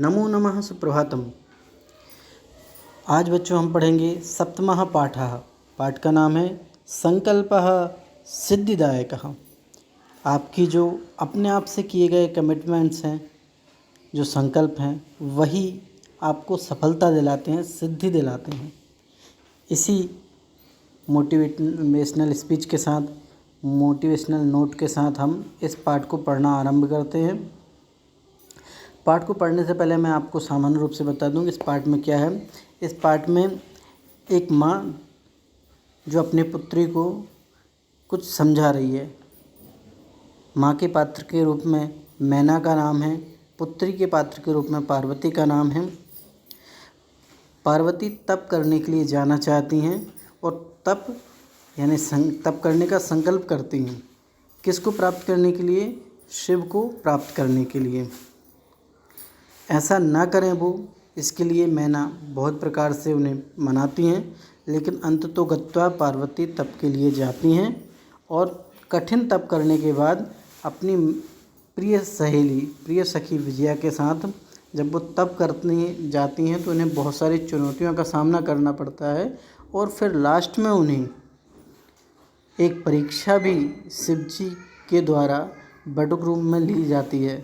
नमो नमः सुप्रभातम। आज बच्चों हम पढ़ेंगे सप्तमः पाठः। पाठ का नाम है संकल्पः सिद्धिदायकः। आपकी जो अपने आप से किए गए कमिटमेंट्स हैं, जो संकल्प हैं, वही आपको सफलता दिलाते हैं, सिद्धि दिलाते हैं। इसी मोटिवेशनल स्पीच के साथ, मोटिवेशनल नोट के साथ हम इस पाठ को पढ़ना आरंभ करते हैं। पाठ को पढ़ने से पहले मैं आपको सामान्य रूप से बता दूं इस पाठ में क्या है। इस पाठ में एक माँ जो अपनी पुत्री को कुछ समझा रही है। माँ के पात्र के रूप में मैना का नाम है, पुत्री के पात्र के रूप में पार्वती का नाम है। पार्वती तप करने के लिए जाना चाहती हैं और तप यानी तप करने का संकल्प करती हैं। किसको प्राप्त करने के लिए? शिव को प्राप्त करने के लिए। ऐसा ना करें वो, इसके लिए मैना बहुत प्रकार से उन्हें मनाती हैं, लेकिन अंततो गत्वा पार्वती तप के लिए जाती हैं और कठिन तप करने के बाद अपनी प्रिय सहेली, प्रिय सखी विजया के साथ जब वो तप करने जाती हैं तो उन्हें बहुत सारी चुनौतियों का सामना करना पड़ता है और फिर लास्ट में उन्हें एक परीक्षा भी शिव जी के द्वारा बटुक रूप में ली जाती है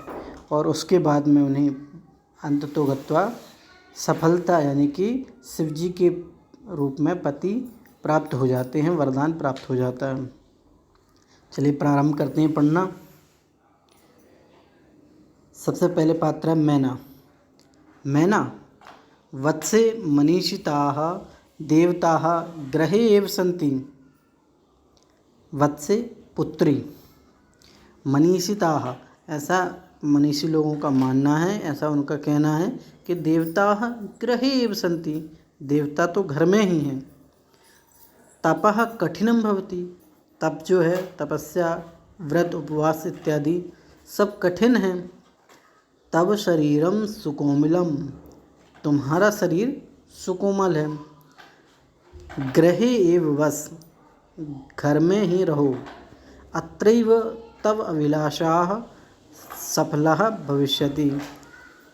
और उसके बाद में उन्हें अंततो गत्वा सफलता यानी कि शिव जी के रूप में पति प्राप्त हो जाते हैं, वरदान प्राप्त हो जाता है। चलिए प्रारंभ करते हैं पढ़ना। सबसे पहले पात्र है मैना। मैना वत्से मनीषिताः देवताः ग्रहे एव सन्ति। वत्से पुत्री, मनीषिताः ऐसा मनीषी लोगों का मानना है, ऐसा उनका कहना है कि देवता गृहे एव सन्ति, देवता तो घर में ही हैं। तपः कठिनम भवति, तप जो है, तपस्या, व्रत, उपवास इत्यादि सब कठिन हैं। तब शरीरम सुकोमलम, तुम्हारा शरीर सुकोमल है। गृहे एव वस, घर में ही रहो। अत्रैव तव अभिलाषाः सफलः भविष्यति,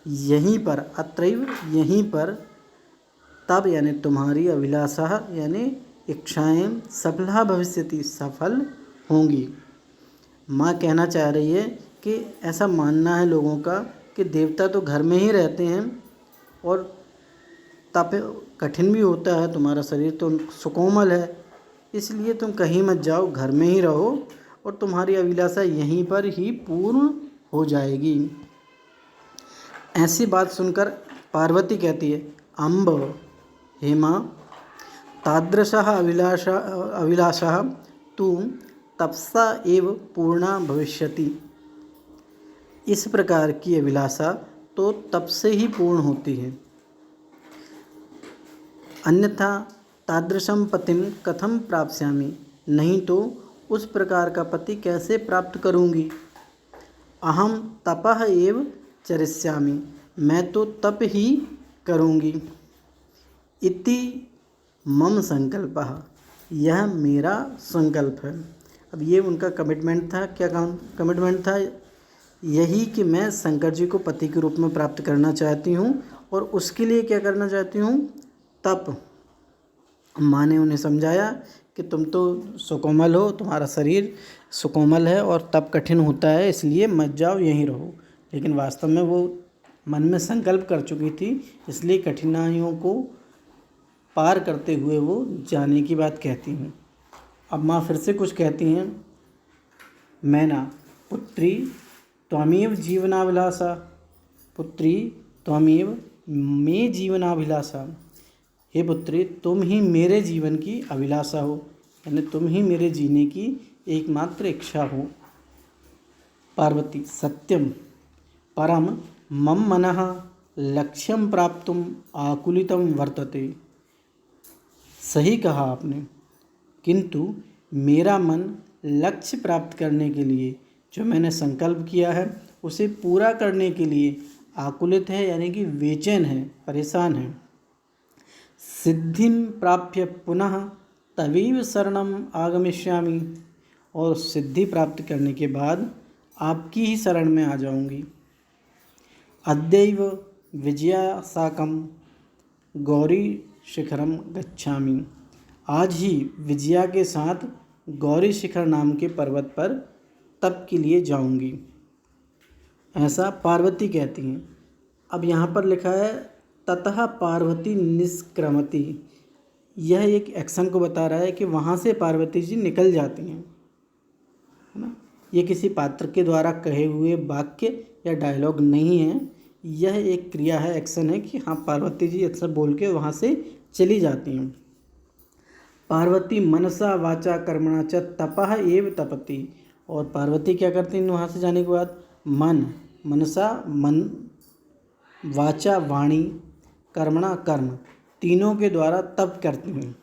यहीं पर, अत्रैव यहीं पर, तब यानी तुम्हारी, अभिलाषा यानी इच्छाएं, सफलः भविष्यति सफल होंगी। माँ कहना चाह रही है कि ऐसा मानना है लोगों का कि देवता तो घर में ही रहते हैं और तप कठिन भी होता है, तुम्हारा शरीर तो सुकोमल है, इसलिए तुम कहीं मत जाओ, घर में ही रहो और तुम्हारी अभिलाषा यहीं पर ही पूर्ण हो जाएगी। ऐसी बात सुनकर पार्वती कहती है, अम्ब, हे माँ, तादृशः अभिलाषः तु तपसा एव पूर्णा भविष्यति। इस प्रकार की अभिलाषा तो तप से ही पूर्ण होती है। अन्यथा तादृशं पतिं कथं प्राप्स्यामि, नहीं तो उस प्रकार का पति कैसे प्राप्त करूँगी। अहम तपः एव चरिष्यामि, मैं तो तप ही करूँगी। इति मम संकल्पः, यह मेरा संकल्प है। अब ये उनका कमिटमेंट था। क्या कमिटमेंट था? यही कि मैं शंकर जी को पति के रूप में प्राप्त करना चाहती हूँ और उसके लिए क्या करना चाहती हूँ? तप। माँ ने उन्हें समझाया कि तुम तो सुकोमल हो, तुम्हारा शरीर सुकोमल है और तप कठिन होता है, इसलिए मत जाओ, यहीं रहो। लेकिन वास्तव में वो मन में संकल्प कर चुकी थी, इसलिए कठिनाइयों को पार करते हुए वो जाने की बात कहती हैं। अब माँ फिर से कुछ कहती हैं। मैना, पुत्री त्वमेव जीवनाभिलाषा, पुत्री त्वमेव मे जीवनाभिलाषा, हे पुत्री, तुम ही मेरे जीवन की अभिलाषा हो, यानी तुम ही मेरे जीने की एकमात्र इच्छा हो। पार्वती, सत्यम परम मम मनः लक्ष्यम प्राप्तुम आकुलितम वर्तते। सही कहा आपने, किंतु मेरा मन लक्ष्य प्राप्त करने के लिए, जो मैंने संकल्प किया है उसे पूरा करने के लिए आकुलित है, यानी कि बेचैन है, परेशान है। सिद्धिं प्राप्य पुनः तवीव शरणम आगमिष्यामि, और सिद्धि प्राप्त करने के बाद आपकी ही शरण में आ जाऊंगी। अद्यैव विजया साकं गौरी शिखरम गच्छामि। आज ही विजया के साथ गौरी शिखर नाम के पर्वत पर तप के लिए जाऊंगी, ऐसा पार्वती कहती हैं। अब यहाँ पर लिखा है ततः पार्वती निष्क्रमति। यह एक एक्शन को बता रहा है कि वहाँ से पार्वती जी निकल जाती हैं, है ना। ये किसी पात्र के द्वारा कहे हुए वाक्य या डायलॉग नहीं है, यह एक क्रिया है, एक्शन है कि हाँ पार्वती जी ऐसा बोल के वहाँ से चली जाती हैं। पार्वती मनसा वाचा कर्मणा च तपः एव तपति। और पार्वती क्या करती हैं वहाँ से जाने के बाद? मनसा मन, वाचा वाणी, कर्मणा कर्म, तीनों के द्वारा तप करती हैं।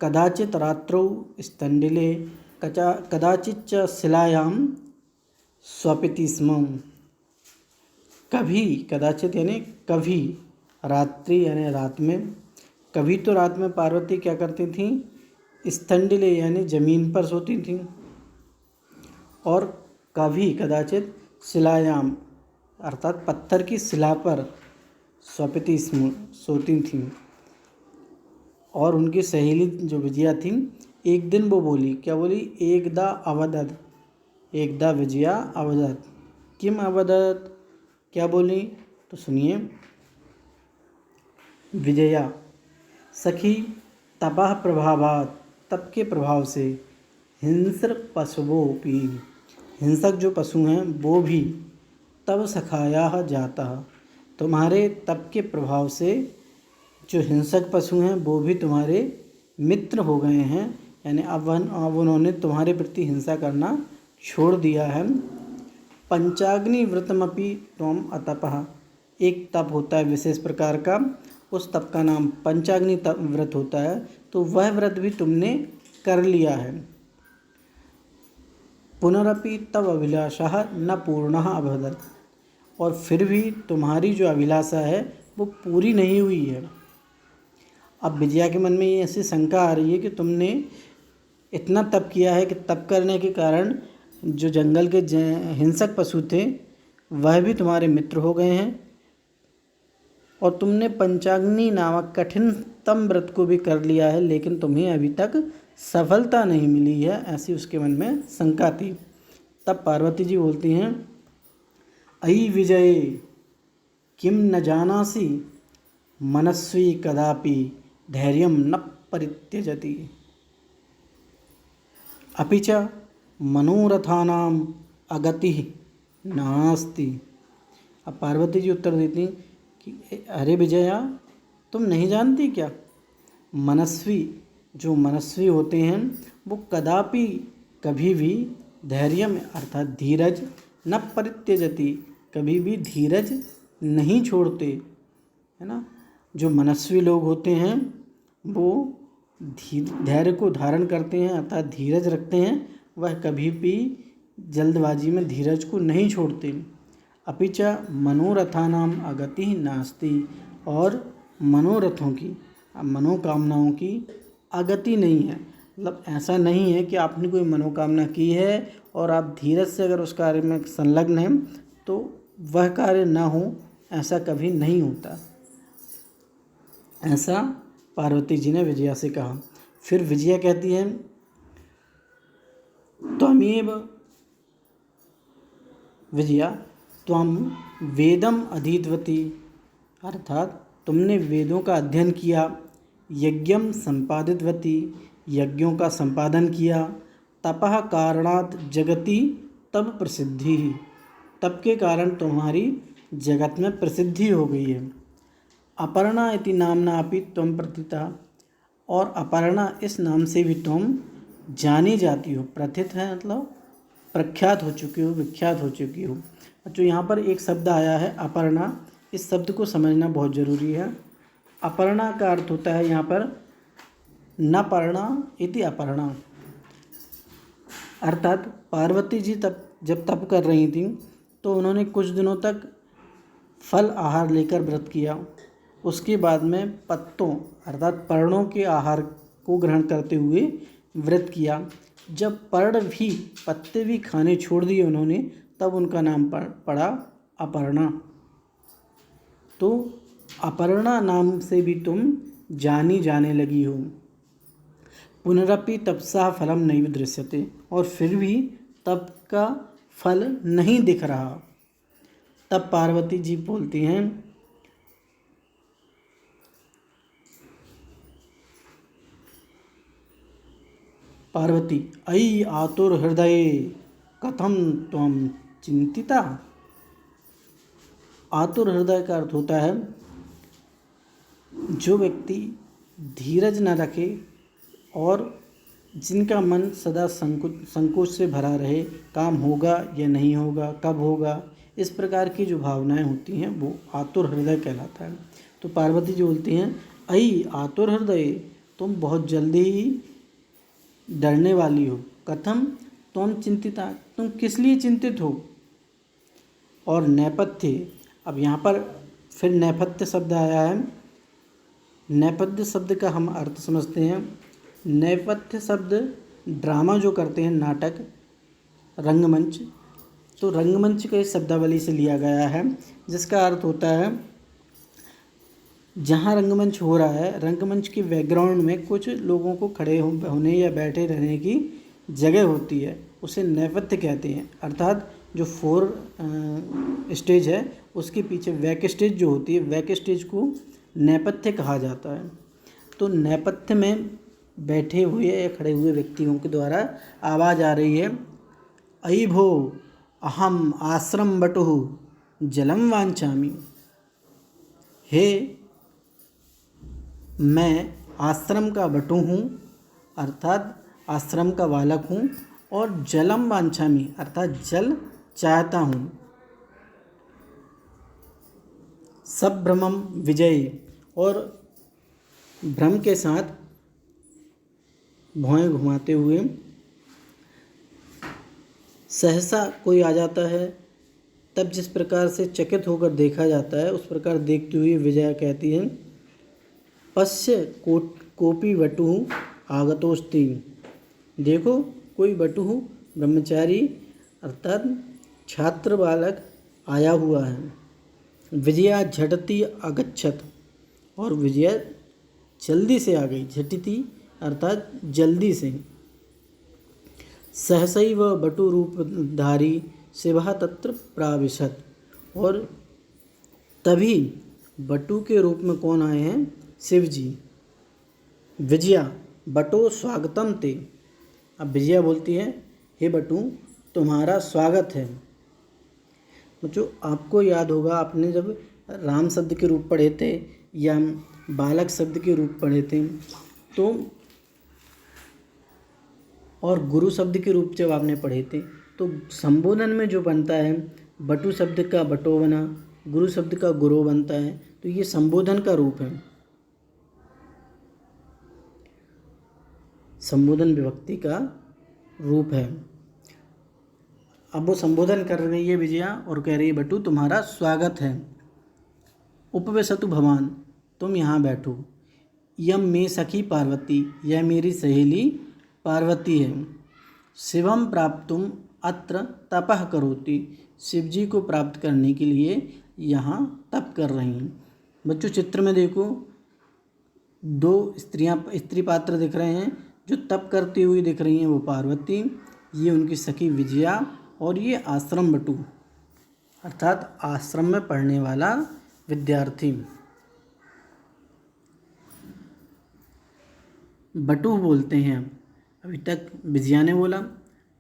कदाचित रात्रौ स्तंडिले कदाचित च शिलायां स्वपिति स्म। कभी, कदाचित यानी कभी, रात्रि यानी रात में, कभी तो रात में पार्वती क्या करती थीं? स्तंडिले यानी ज़मीन पर सोती थीं, और कभी कदाचित शिलायाम अर्थात पत्थर की शिला पर स्वपिति स्म सोती थीं। और उनकी सहेली जो विजया थी, एक दिन वो बोली, क्या बोली? एकदा अवदत्, एकदा विजया अवदत्, किम अवदत्, क्या बोली? तो सुनिए। विजया, सखी तपः प्रभावात्, तप के प्रभाव से, हिंस्र पशवोपि, हिंसक जो पशु हैं वो भी, तब सखाया जाता, तुम्हारे तप के प्रभाव से जो हिंसक पशु हैं वो भी तुम्हारे मित्र हो गए हैं, यानी अब उन्होंने तुम्हारे प्रति हिंसा करना छोड़ दिया है। पंचाग्नि व्रतमपि त्वम अतपः, एक तप होता है विशेष प्रकार का, उस तप का नाम पंचाग्नि तप व्रत होता है, तो वह व्रत भी तुमने कर लिया है। पुनरपि तव अभिलाषा न पूर्णः अभवत्, और फिर भी तुम्हारी जो अभिलाषा है वो पूरी नहीं हुई है। अब विजया के मन में ये ऐसी शंका आ रही है कि तुमने इतना तप किया है कि तप करने के कारण जो जंगल के हिंसक पशु थे वह भी तुम्हारे मित्र हो गए हैं, और तुमने पंचाग्नि नामक कठिनतम व्रत को भी कर लिया है, लेकिन तुम्हें अभी तक सफलता नहीं मिली है, ऐसी उसके मन में शंका थी। तब पार्वती जी बोलती हैं, अयि विजये किम न जानासि मनस्वी कदापि धैर्यं न परित्यजति अपि च मनोरथानां अगतिः नास्ति। अब पार्वती जी उत्तर देती कि अरे विजया, तुम नहीं जानती क्या? मनस्वी, जो मनस्वी होते हैं वो कदापि, कभी भी, धैर्य में अर्थात धीरज, न परित्यजति, कभी भी धीरज नहीं छोड़ते, है ना। जो मनस्वी लोग होते हैं वो धैर्य को धारण करते हैं अर्थात धीरज रखते हैं, वह कभी भी जल्दबाजी में धीरज को नहीं छोड़ते। अपिच मनोरथानाम अगति नास्ति, और मनोरथों की, मनोकामनाओं की अगति नहीं है, मतलब ऐसा नहीं है कि आपने कोई मनोकामना की है और आप धीरज से अगर उस कार्य में संलग्न हैं तो वह कार्य ना हो, ऐसा कभी नहीं होता। ऐसा पार्वती जी ने विजया से कहा। फिर विजया कहती है, त्वमेव विजया त्वम वेदम अधीतवती, अर्थात तुमने वेदों का अध्ययन किया, यज्ञम संपादितवती, यज्ञों का संपादन किया, तपः कारणात् जगति तब प्रसिद्धि, तप के कारण तुम्हारी जगत में प्रसिद्धि हो गई है। अपर्णा इति नामना अपि त्वं प्रथिता, और अपर्णा इस नाम से भी तुम जानी जाती हो, प्रथित है मतलब प्रख्यात हो चुकी हो, विख्यात हो चुकी हो। जो यहाँ पर एक शब्द आया है अपर्णा, इस शब्द को समझना बहुत ज़रूरी है। अपर्णा का अर्थ होता है यहाँ पर न पर्णा इति अपर्णा, अर्थात पार्वती जी जब तप कर रही थी तो उन्होंने कुछ दिनों तक फल आहार लेकर व्रत किया, उसके बाद में पत्तों अर्थात पर्णों के आहार को ग्रहण करते हुए व्रत किया। जब पर्ण भी, पत्ते भी खाने छोड़ दिए उन्होंने, तब उनका नाम पड़ा अपर्णा। तो अपर्णा नाम से भी तुम जानी जाने लगी हो। पुनरपि तपसा फलम नैव दृश्यते, और फिर भी तप का फल नहीं दिख रहा। तब पार्वती जी बोलती हैं, पार्वती अयि आतुर हृदय कथम त्वम चिंतिता। आतुर हृदय का अर्थ होता है जो व्यक्ति धीरज न रखे और जिनका मन सदा संकोच से भरा रहे, काम होगा या नहीं होगा, कब होगा, इस प्रकार की जो भावनाएं होती हैं वो आतुर हृदय कहलाता है। तो पार्वती जी बोलती हैं, अयि आतुर हृदय, तुम बहुत जल्दी ही डरने वाली हो। कथम त्वम चिंतिता, तुम किस लिए चिंतित हो। और नेपथ्य, अब यहाँ पर फिर नेपथ्य शब्द आया है। नेपथ्य शब्द का हम अर्थ समझते हैं। नेपथ्य शब्द ड्रामा जो करते हैं, नाटक, रंगमंच, तो रंगमंच के शब्दावली से लिया गया है, जिसका अर्थ होता है जहाँ रंगमंच हो रहा है, रंगमंच के बैकग्राउंड में कुछ लोगों को खड़े होने या बैठे रहने की जगह होती है, उसे नेपथ्य कहते हैं। अर्थात जो फोर स्टेज है उसके पीछे बैक स्टेज जो होती है, बैक स्टेज को नेपथ्य कहा जाता है। तो नेपथ्य में बैठे हुए या खड़े हुए व्यक्तियों के द्वारा आवाज़ आ रही है, अयि भो अहम आश्रम बटुः जलम वांछामि। हे, मैं आश्रम का बटु हूँ, अर्थात आश्रम का बालक हूँ, और जलम वांछामि, अर्थात जल चाहता हूँ। सभ्रमम विजय, और भ्रम के साथ भौएं घुमाते हुए सहसा कोई आ जाता है, तब जिस प्रकार से चकित होकर देखा जाता है उस प्रकार देखती हुई विजया कहती है, पश्य कोपी बटुः आगतोस्ति। देखो कोई बटुः ब्रह्मचारी अर्थात छात्र बालक आया हुआ है। विजया झटति अगच्छत, और विजया जल्दी से आ गई। झटिति अर्थात जल्दी से। सहसैव बटुरूपधारी शिवः तत्र प्राविशत, और तभी बटु के रूप में कौन आए हैं, शिव जी। विजया बटो स्वागतम ते, अब विजया बोलती है, हे बटु तुम्हारा स्वागत है। बच्चों आपको याद होगा, आपने जब राम शब्द के रूप पढ़े थे या बालक शब्द के रूप पढ़े थे, तो और गुरु शब्द के रूप जब आपने पढ़े थे, तो संबोधन में जो बनता है, बटु शब्द का बटो बना, गुरु शब्द का गुरु बनता है, तो ये संबोधन का रूप है, संबोधन विभक्ति का रूप है। अब वो संबोधन कर रही है विजया और कह रही है, बटु तुम्हारा स्वागत है। उपवेशतु भवान, तुम यहाँ बैठो। यम मे सखी पार्वती, यह मेरी सहेली पार्वती है। शिवम प्राप्तुम अत्र तपः करोति, शिव जी को प्राप्त करने के लिए यहाँ तप कर रही हैं। बच्चों चित्र में देखो, दो स्त्री पात्र दिख रहे हैं, जो तप करती हुई दिख रही हैं वो पार्वती, ये उनकी सखी विजया, और ये आश्रम बटु अर्थात आश्रम में पढ़ने वाला विद्यार्थी। बटु बोलते हैं, अभी तक विजया ने बोला,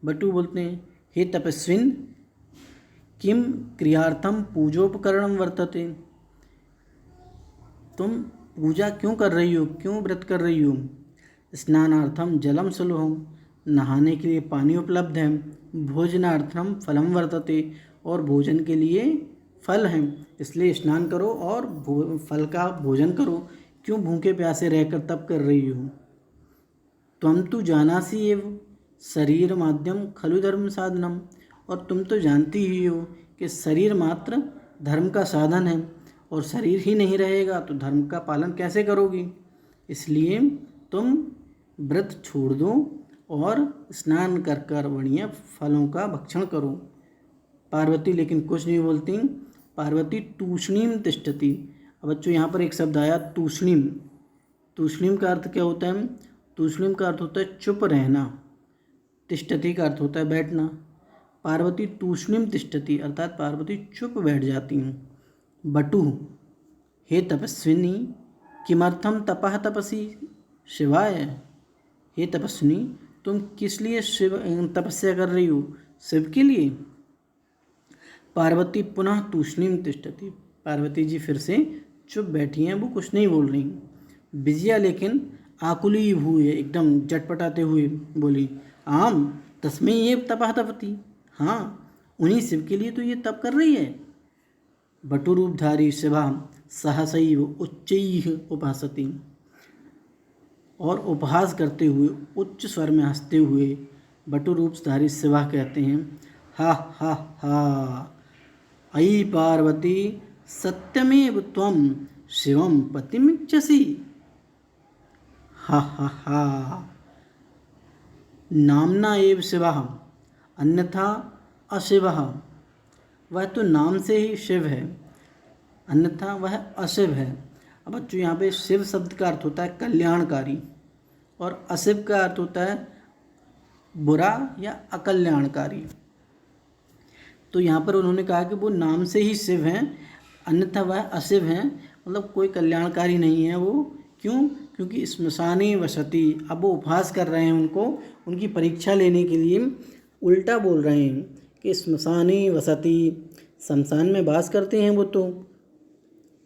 बटु बोलते हैं, हे तपस्विन किम क्रियार्थम पूजोपकरणम वर्तते, तुम पूजा क्यों कर रही हो, क्यों व्रत कर रही हो। स्नानार्थम जलम सुलभम, नहाने के लिए पानी उपलब्ध है। भोजनार्थम फलम वर्तते, और भोजन के लिए फल हैं, इसलिए स्नान करो और फल का भोजन करो। क्यों भूखे प्यासे रहकर तप कर रही हो। त्वं तु जानासि एव शरीर माध्यम खलु धर्म साधनम, और तुम तो जानती ही हो कि शरीर मात्र धर्म का साधन है, और शरीर ही नहीं रहेगा तो धर्म का पालन कैसे करोगी। इसलिए तुम व्रत छोड़ दो और स्नान कर बढ़िया फलों का भक्षण करो। पार्वती लेकिन कुछ नहीं बोलती, पार्वती तूष्णीम तिष्ठति। अब बच्चों यहाँ पर एक शब्द आया तूष्णीम। तूष्णीम का अर्थ क्या होता है? तूष्णीम का अर्थ होता है चुप रहना। तिष्ठति का अर्थ होता है बैठना। पार्वती तूष्णीम तिष्ठति अर्थात पार्वती चुप बैठ जाती हैं। बटु, हे तपस्विनी, किमर्थम तपः तपसी शिवाय। हे तपस्विनी, तुम किस लिए शिव तपस्या कर रही हो? शिव के लिए। पार्वती पुनः तूष्णीम तिष्ठति। पार्वती जी फिर से चुप बैठी हैं, वो कुछ नहीं बोल रही। विजया लेकिन आकुली हुई है, एकदम जटपटाते हुए बोली, आम तस्मै ये तपः तपति। हाँ, उन्हीं शिव के लिए तो ये तप कर रही है। बटुरूपधारी शिवा सहसैव उच्चैः उपासति। और उपहास करते हुए उच्च स्वर में हंसते हुए बटुरूपधारी शिवा कहते हैं, हा हा हा, अयि पार्वती सत्यमेव त्वं शिवं पतिमिच्छसि। हा हा हा, नामना एव शिवः अन्यथा अशिवः। वह तो नाम से ही शिव है, अन्यथा वह अशिव है। अब बच्चों यहाँ पे शिव शब्द का अर्थ होता है कल्याणकारी और अशिव का अर्थ होता है बुरा या अकल्याणकारी। तो यहाँ पर उन्होंने कहा कि वो नाम से ही शिव हैं, अन्यथा वह अशिव हैं, मतलब कोई कल्याणकारी नहीं है वो। क्यों? क्योंकि श्मशाने वसति। अब वो उपहास कर रहे हैं उनको, उनकी परीक्षा लेने के लिए उल्टा बोल रहे हैं कि श्मशाने वसति, शमशान में वास करते हैं वो तो।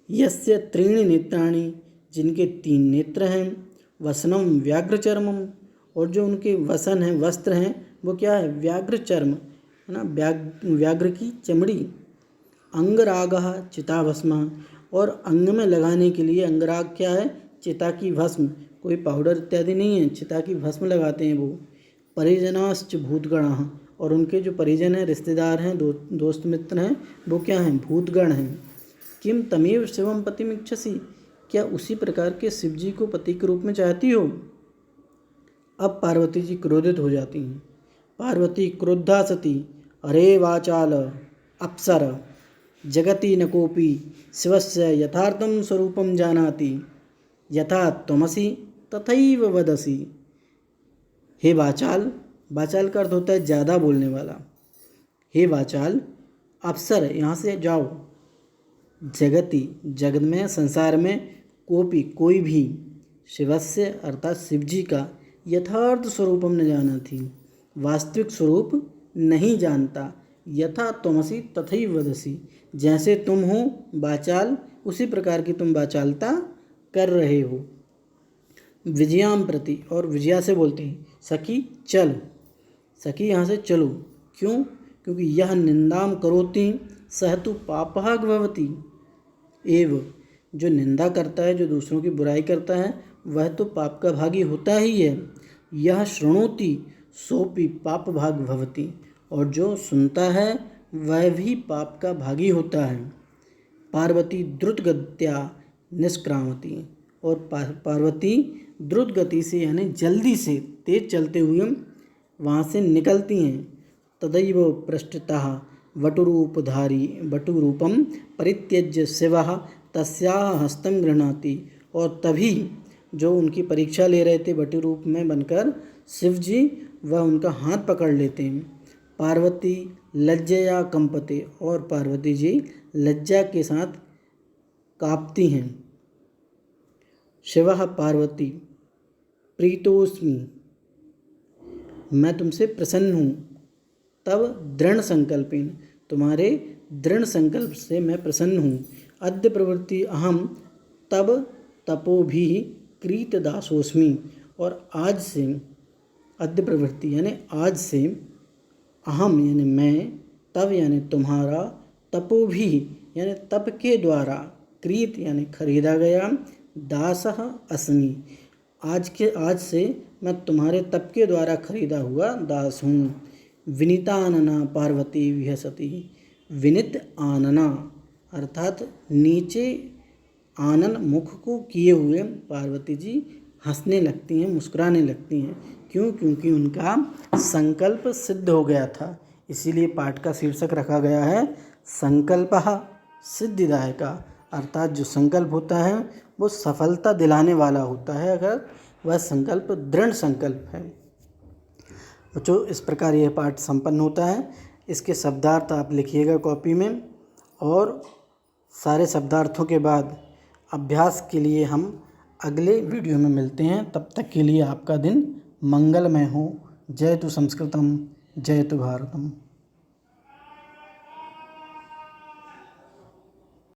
यस्य त्रीणि नेत्राणि, जिनके 3 नेत्र हैं, वसनम व्याघ्र चर्मम, और जो उनके वसन हैं, वस्त्र हैं, वो क्या है? व्याघ्र चर्म, है ना, व्याघ्र की चमड़ी। अंगरागः चिताभस्म, और अंग में लगाने के लिए अंगराग क्या है? चिता की भस्म, कोई पाउडर इत्यादि नहीं है, चिता की भस्म लगाते हैं वो। परिजनाश्च भूतगणाः, और उनके जो परिजन हैं, रिश्तेदार हैं, दोस्त मित्र हैं, वो क्या हैं? भूतगण हैं। किम तमेव शिवम पतिमिच्छसि, क्या उसी प्रकार के शिव जी को पति के रूप में चाहती हो? अब पार्वती जी क्रोधित हो जाती हैं। पार्वती क्रुद्धा सती, अरे वाचाल अप्सर, जगति न कोपि शिवस्य यथार्थं स्वरूपं जानाति, यथा त्वमसि तथैव वदसि। हे वाचाल, वाचाल का अर्थ होता है ज़्यादा बोलने वाला। हे वाचाल, अप्सर, यहाँ से जाओ। जगति, जगत में, संसार में, कोपि, कोई भी, शिवस्य अर्थात शिव जी का, यथार्थ स्वरूपम न जाना थी, वास्तविक स्वरूप नहीं जानता। यथा त्वमसि तथैव वदसि, जैसे तुम हो वाचाल, उसी प्रकार की तुम वाचालता कर रहे हो। विजयाम प्रति, और विजया से बोलते हैं, सखी चल, सखी यहाँ से चलो। क्यों? क्योंकि यह निंदाम करोति सह तु पापः भवति। एव, जो निंदा करता है, जो दूसरों की बुराई करता है, वह तो पाप का भागी होता ही है। यह शृणोति सोपि पाप भाग भवति, और जो सुनता है वह भी पाप का भागी होता है। पार्वती द्रुत गत्या निष्क्रामति, और पार्वती द्रुत गति से यानी जल्दी से, तेज चलते हुए वहाँ से निकलती हैं। तदैव पृष्ठतः वटुरूपधारी वटुरूपम परित्यज्य शिवः तस्याः हस्तं गृह्णाति, और तभी जो उनकी परीक्षा ले रहे थे वटुरूप में बनकर शिव जी, वह उनका हाथ पकड़ लेते हैं। पार्वती लज्जया कंपते, और पार्वती जी लज्जा के साथ कांपती हैं। शिवः पार्वती प्रीतोस्मि, मैं तुमसे प्रसन्न हूँ। तब दृढ़ संकल्पेन, तुम्हारे दृढ़ संकल्प से मैं प्रसन्न हूँ। अद्य प्रवृत्ति अहम तब तपोभि कृत दासोस्मि, और आज से, अद्य प्रवृत्ति यानी आज से, अहम यानी मैं, तब यानी तुम्हारा, तपोभि यानी तप के द्वारा, कृत यानी खरीदा गया, दासः अस्मि, आज से मैं तुम्हारे तप के द्वारा खरीदा हुआ दास हूँ। विनीतानना पार्वती विहसति, विनित आनना अर्थात नीचे आनन मुख को किए हुए पार्वती जी हंसने लगती हैं, मुस्कुराने लगती हैं। क्यों? क्योंकि उनका संकल्प सिद्ध हो गया था। इसीलिए पाठ का शीर्षक रखा गया है संकल्पः। सिद्धिदायका, अर्थात जो संकल्प होता है वो सफलता दिलाने वाला होता है अगर वह संकल्प दृढ़ संकल्प है। बच्चों, इस प्रकार यह पाठ संपन्न होता है। इसके शब्दार्थ आप लिखिएगा कॉपी में, और सारे शब्दार्थों के बाद अभ्यास के लिए हम अगले वीडियो में मिलते हैं। तब तक के लिए आपका दिन मंगलमय हो। जय तु संस्कृतम, जय तु भारतम।